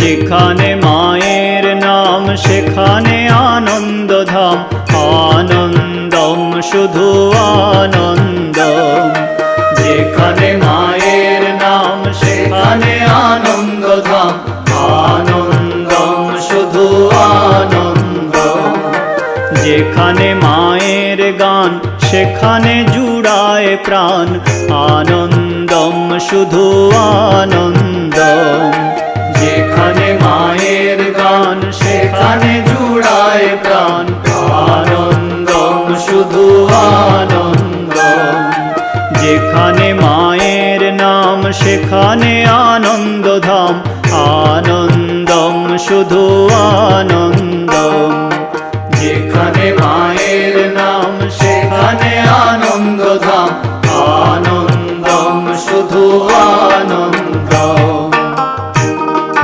যেখানে মায়ের নাম সেখানে আনন্দধাম, আনন্দম শুধু আনন্দম। যেখানে মায়ের নাম সেখানে আনন্দধাম, আনন্দম শুধু আনন্দম। যেখানে মায়ের গান সেখানে জুড়ায় প্রাণ, আনন্দম শুধু আনন্দম। যেখানে মায়ের গান সেখানে জুড়ায় প্রাণ, আনন্দম শুধু আনন্দম। যেখানে মায়ের নাম সেখানে আনন্দধাম, আনন্দম শুধু আনন্দম। যেখানে